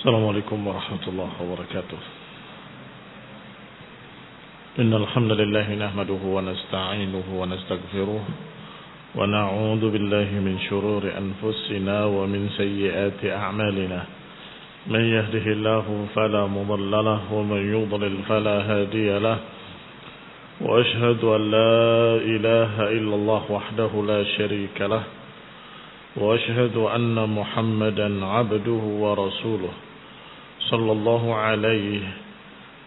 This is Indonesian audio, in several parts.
Assalamualaikum warahmatullahi wabarakatuh. Innal hamdalillah nahmaduhu wa nasta'inuhu wa nastaghfiruh wa na'udzu billahi min shururi anfusina wa min sayyiati a'malina. Man yahdihillahu fala mudilla lahu wa man yudlil fala hadiya lahu. Wa ashhadu an la ilaha illallah wahdahu la sharika lahu. وأشهد أن محمدا عبده ورسوله صلى الله عليه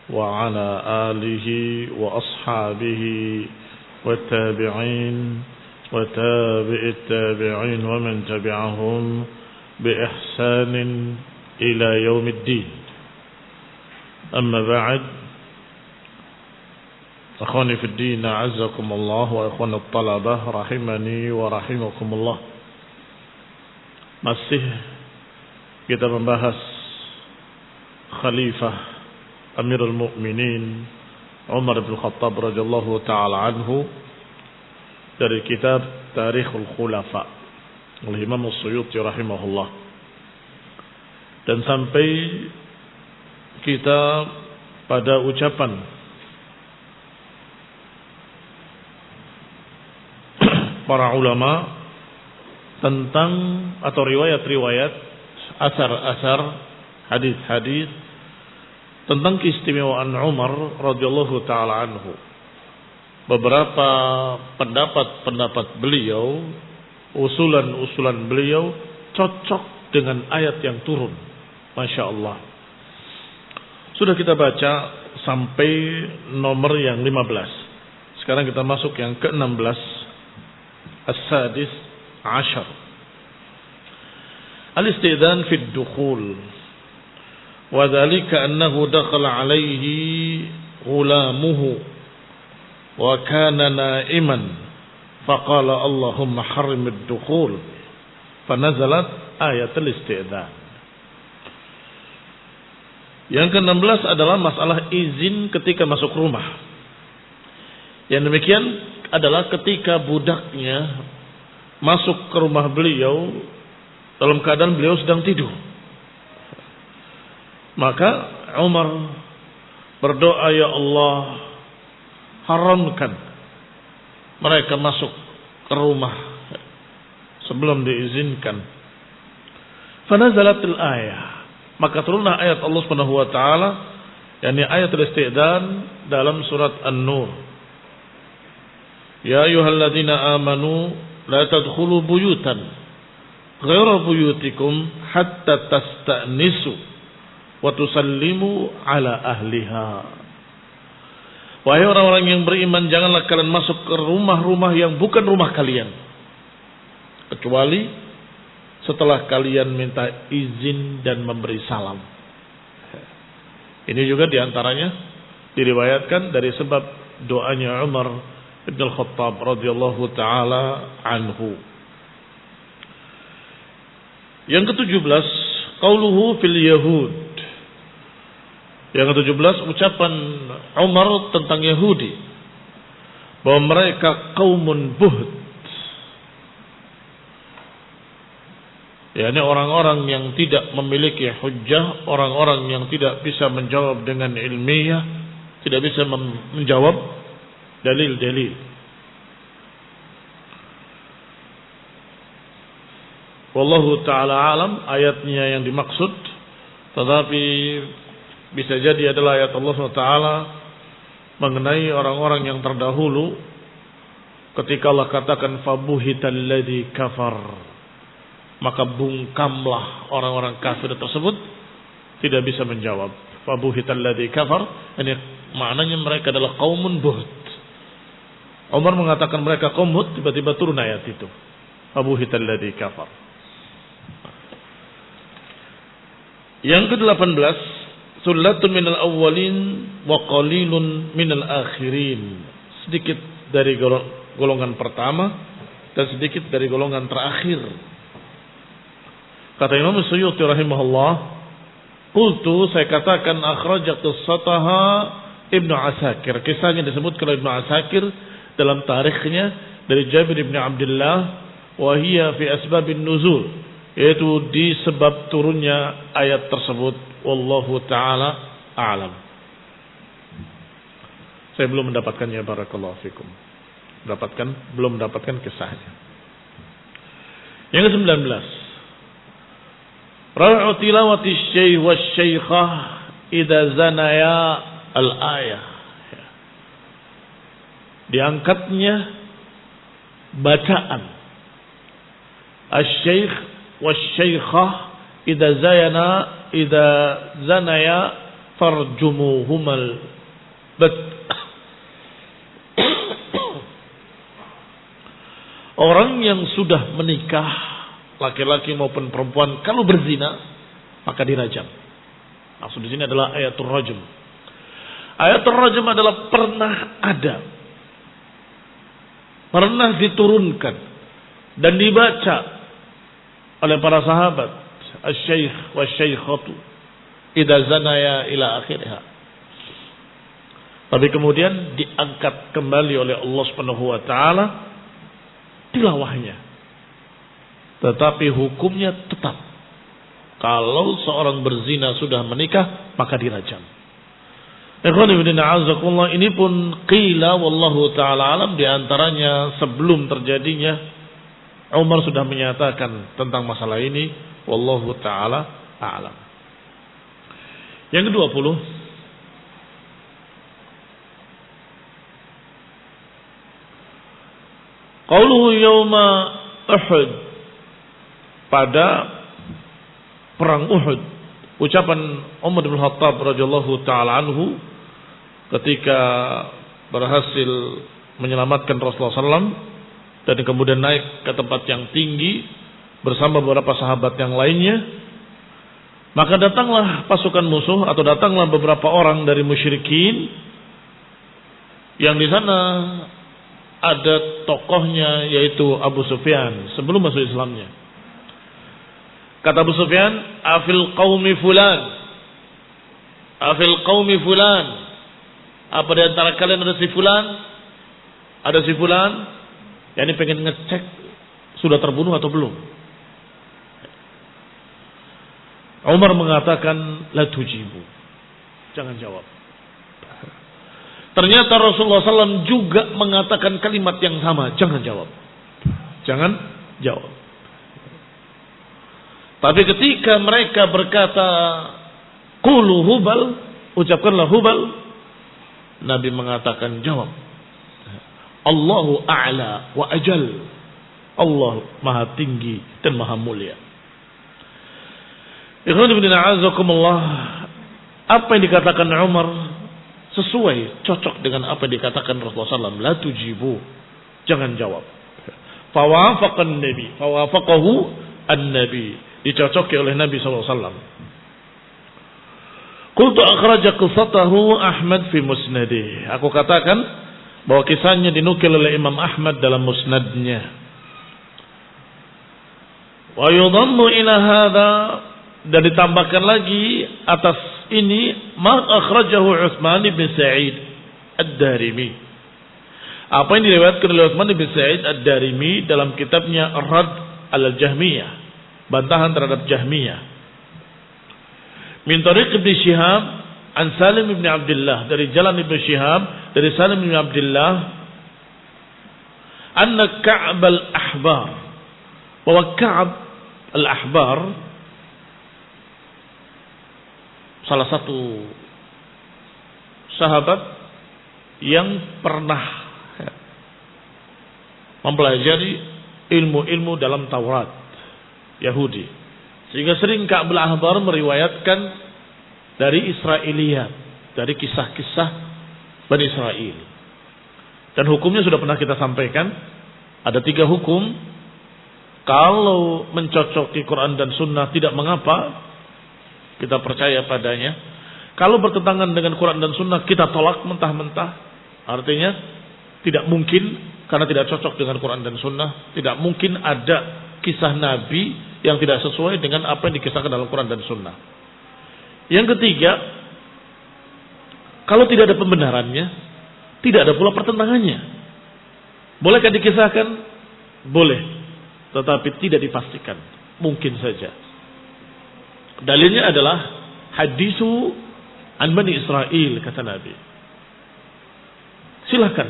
وعلى آله وأصحابه والتابعين وتابع التابعين ومن تبعهم بإحسان إلى يوم الدين. أما بعد، أخواني في الدين أعزكم الله وأخواني الطلبة رحمني ورحمكم الله. Masih kita membahas Khalifah Amirul Mukminin Umar bin Khattab radhiyallahu taala anhu dari kitab Tarikhul Khulafa oleh Imam As-Suyuti rahimahullah, dan sampai kita pada ucapan para ulama tentang atau riwayat-riwayat, asar-asar, hadis-hadis tentang keistimewaan Umar radhiyallahu taala anhu. Beberapa pendapat-pendapat beliau, usulan-usulan beliau cocok dengan ayat yang turun. Masya Allah. Sudah kita baca sampai nomor yang 15. Sekarang kita masuk yang ke-16. As-sadis Ashar, al-istidhan fi ad-dukhul, wa dhalika annahu dakhala alayhi ghulamuhu wa kana na'iman faqala Allahumma harrim ad-dukhul fanazalat ayat al-istidhan. Yang ke-16 adalah masalah izin ketika masuk rumah. Yang demikian adalah ketika budaknya masuk ke rumah beliau dalam keadaan beliau sedang tidur. Maka Umar berdoa, ya Allah, haramkan mereka masuk ke rumah sebelum diizinkan. Fanazalatil ayah, maka turunlah ayat Allah Subhanahu wa taala, yakni ayat al-istidhan dalam surat An-Nur. Ya ayyuhalladzina amanu la tadkhulu buyutan ghaira buyutikum hatta tasta'nisu wa tusallimu ala ahliha. Wahai orang-orang yang beriman, janganlah kalian masuk ke rumah-rumah yang bukan rumah kalian kecuali setelah kalian minta izin dan memberi salam. Ini juga diantaranya diriwayatkan dari sebab doanya Umar Ibn Al-Khattab radhiyallahu ta'ala anhu. Yang ke-17, qauluhu fil Yahud. Yang ke-17, ucapan Umar tentang Yahudi, bahwa mereka qaumun buhd, yakni orang-orang yang tidak memiliki hujjah, orang-orang yang tidak bisa menjawab dengan ilmiah, tidak bisa menjawab dalil-dalil. Wallahu ta'ala alam ayatnya yang dimaksud, tetapi bisa jadi adalah ayat Allah SWT mengenai orang-orang yang terdahulu, ketika Allah katakan fabuhital ladzi kafar, maka bungkamlah orang-orang kafir tersebut, tidak bisa menjawab. Fabuhital ladzi kafar, ini maknanya mereka adalah qaumun buhd. Umar mengatakan mereka kaum Hud, tiba-tiba turun ayat itu. Fabuhital ladzi kafar. Yang ke-18, sullatun minal awwalin wa qalilun minal akhirin. Sedikit dari golongan pertama dan sedikit dari golongan terakhir. Kata Imam As-Suyuti rahimahullah, qultu, saya katakan, akhrajat qissataha Ibnu Asakir. Kisahnya disebutkan oleh Ibnu Asakir dalam tarikhnya dari Jabir bin Abdullah wa hiya fi asbabin nuzul, yaitu di sebab turunnya ayat tersebut. Wallahu taala a'lam. Saya belum mendapatkannya, barakallahu fikum. Belum mendapatkan kisahnya. Yang ke-19, ra'u tilawati syekh wa syekhah idza zanaya al-ayah. Diangkatnya bacaan asy-syekh wa syekhah idza zanaya farjumuhumal bat. Orang yang sudah menikah, laki-laki maupun perempuan, kalau berzina maka dirajam. Maksud di sini adalah ayatul rajm. Ayatul rajm adalah pernah ada, pernah diturunkan dan dibaca oleh para sahabat, asy-syekh wa syekhatu idza zanaya ila akhirha. Tapi kemudian diangkat kembali oleh Allah Subhanahu wa taala tilawahnya. Tetapi hukumnya tetap. Kalau seorang berzina sudah menikah, maka dirajam. Ini pun qila wallahu ta'ala alam, diantaranya sebelum terjadinya Umar sudah menyatakan tentang masalah ini. Wallahu ta'ala a'lam. Yang ke-20, qauluhu yawma Uhud, pada perang Uhud, ucapan Umar bin Khattab radhiyallahu taala anhu ketika berhasil menyelamatkan Rasulullah SAW dan kemudian naik ke tempat yang tinggi bersama beberapa sahabat yang lainnya, maka datanglah pasukan musuh atau datanglah beberapa orang dari musyrikin yang di sana ada tokohnya, yaitu Abu Sufyan sebelum masuk Islamnya. Kata Abu Sufyan, afil qaumi fulan, afil qaumi fulan, apa di antara kalian ada si fulan? Ada si fulan, yakni pengen ngecek sudah terbunuh atau belum. Umar mengatakan la tujibu, jangan jawab. Ternyata Rasulullah SAW juga mengatakan kalimat yang sama, jangan jawab. Jangan jawab. Tapi ketika mereka berkata qulu hubal, ucapkanlah hubal, Nabi mengatakan jawab. Allahu a'la wa ajal. Allah maha tinggi dan maha mulia. Ikhwan fillah azakumullah, apa yang dikatakan Umar sesuai, cocok dengan apa yang dikatakan Rasulullah SAW. La tujibu, jangan jawab. Fawafaqan Nabi, fawafaqahu an-Nabi, dicocoki oleh Nabi SAW. Qultu akhraja qissatahu Ahmad fi musnadih. Aku katakan bahwa kisahnya dinukil oleh Imam Ahmad dalam musnadnya. Wa yudammu ila hadha, dan ditambahkan lagi atas ini ma akhrajahu Utsman bin Sa'id Ad-Darimi. Apa yang diriwayatkan oleh Utsman bin Sa'id Ad-Darimi dalam kitabnya Ar-Radd al-Jahmiyah, bantahan terhadap Jahmiyah. Min tariq Ibn Shihab an Salim bin Abdullah, dari jalan Ibn Shihab dari Salim bin Abdullah, anna Ka'b al-Ahbar, bahwa Ka'b al-Ahbar salah satu sahabat yang pernah mempelajari ilmu-ilmu dalam Taurat Yahudi, sehingga sering Ka'b al-Ahbar meriwayatkan dari Israiliyat, dari kisah-kisah Bani Israel. Dan hukumnya sudah pernah kita sampaikan, ada 3 hukum. Kalau mencocoki Quran dan Sunnah tidak mengapa, kita percaya padanya. Kalau bertentangan dengan Quran dan Sunnah, kita tolak mentah-mentah. Artinya tidak mungkin, karena tidak cocok dengan Quran dan Sunnah. Tidak mungkin ada kisah Nabi yang tidak sesuai dengan apa yang dikisahkan dalam Quran dan Sunnah. Yang ketiga, kalau tidak ada pembenarannya, tidak ada pula pertentangannya. Bolehkah dikisahkan? Boleh. tetapi tidak dipastikan. Mungkin saja. Dalilnya adalah hadisu an Bani Israel, kata Nabi. Silahkan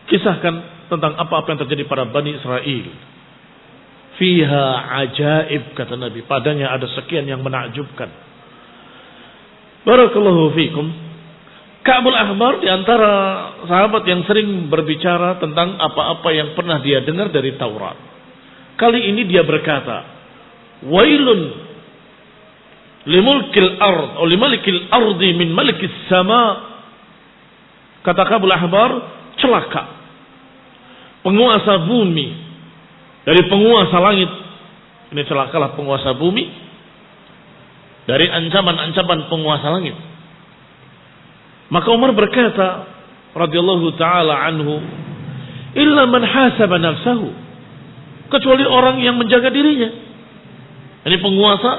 kisahkan tentang apa-apa yang terjadi pada Bani Israel. Fiha ajaib, kata Nabi. Padanya ada sekian yang menakjubkan. Barakallahu fikum. Ka'bul Ahbar di antara sahabat yang sering berbicara tentang apa-apa yang pernah dia dengar dari Taurat. Kali ini dia berkata, Wailun limulkil ard, atau limalikil ardi min malikis sama. Kata Ka'bul Ahbar, celaka penguasa bumi dari penguasa langit. Ini celakalah penguasa bumi dari ancaman-ancaman penguasa langit. Maka Umar berkata radhiyallahu taala anhu, illa man hasaba nafsahu, kecuali orang yang menjaga dirinya. Ini penguasa,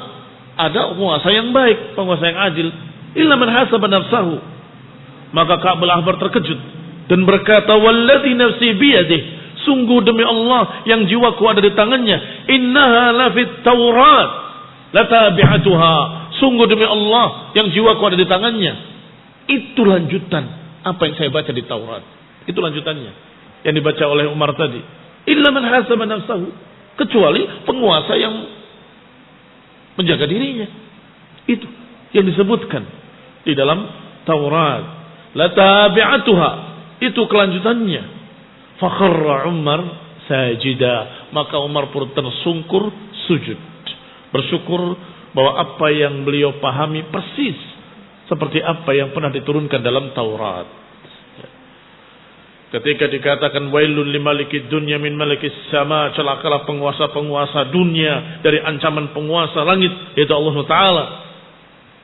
ada penguasa yang baik, penguasa yang adil. Illa man hasaba nafsahu. Maka Ka'bul Ahbar terkejut dan berkata, walladzi nafsi biyadihi, sungguh demi Allah yang jiwaku ada di tangannya, innaha lafit Taurat latabi'atuha, sungguh demi Allah yang jiwaku ada di tangannya. Itu lanjutan apa yang saya baca di Taurat. Itu lanjutannya yang dibaca oleh Umar tadi. Illa man hasaba nafsahu, kecuali penguasa yang menjaga dirinya. Itu yang disebutkan di dalam Taurat. Latabi'atuha, itu kelanjutannya. Fakharra Umar sajida, maka Umar pun tersungkur sujud, bersyukur bahwa apa yang beliau pahami persis seperti apa yang pernah diturunkan dalam Taurat. Ketika dikatakan wailul limalikid dunya min malikis sama, celakalah penguasa-penguasa dunia dari ancaman penguasa langit, yaitu Allah Ta'ala.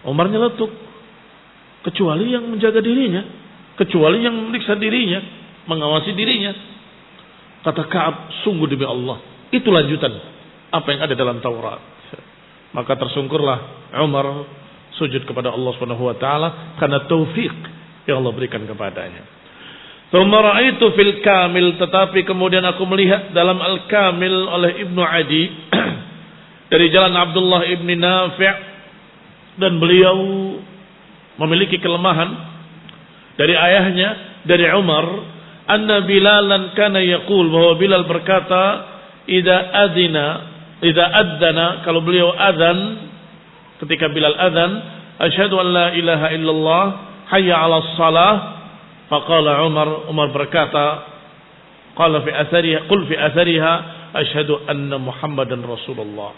Umar nyeletuk, kecuali yang menjaga dirinya, kecuali yang memeriksa dirinya, mengawasi dirinya. Kata Ka'ab, sungguh demi Allah, itu lanjutan apa yang ada dalam Taurat. Maka tersungkurlah Umar sujud kepada Allah Subhanahu wa taala karena taufik yang Allah berikan kepadanya. Tsumma ra'aitu fil Kamil, tetapi kemudian aku melihat dalam Al-Kamil oleh Ibnu Adi dari jalan Abdullah ibni Nafi', dan beliau memiliki kelemahan dari ayahnya, dari Umar, anna Bilalan kana yaqul, bahwa Bilal berkata, idza adzana, kalau beliau adzan, ketika Bilal adzan, asyhadu an la ilaha illallah hayya 'alas shalah, faqala Umar berkata, qala fi athariha, qul fi athariha asyhadu anna Muhammadan Rasulullah,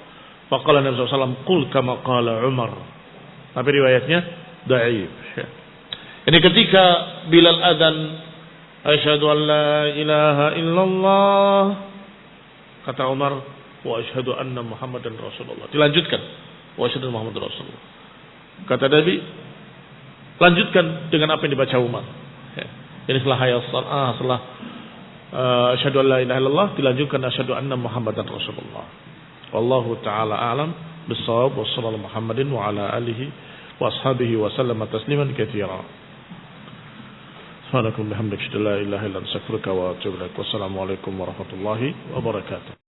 faqala Nabi sallallahu alaihi wasallam qul kama qala Umar. Tapi riwayatnya dhaif. Ini ketika Bilal adzan, asyhadu an la ilaha illallah, kata Umar, wa asyhadu anna Muhammadan Rasulullah. Dilanjutkan, wa asyhadu anna Muhammadan Rasulullah. Kata Nabi, lanjutkan dengan apa yang dibaca Umar. Ini setelah setelah asyhadu an la ilaha illallah, dilanjutkan asyhadu anna Muhammadan Rasulullah. Wallahu taala a'lam bis-shawab. Wassallallahu Muhammadin wa ala alihi wa ashabihi wa sallama tasliman katsira. Subhanallahi wa bihamdihi, la ilaha illa anta, astaghfiruka wa atubu ilaik. Wassalamu alaikum warahmatullahi wabarakatuh.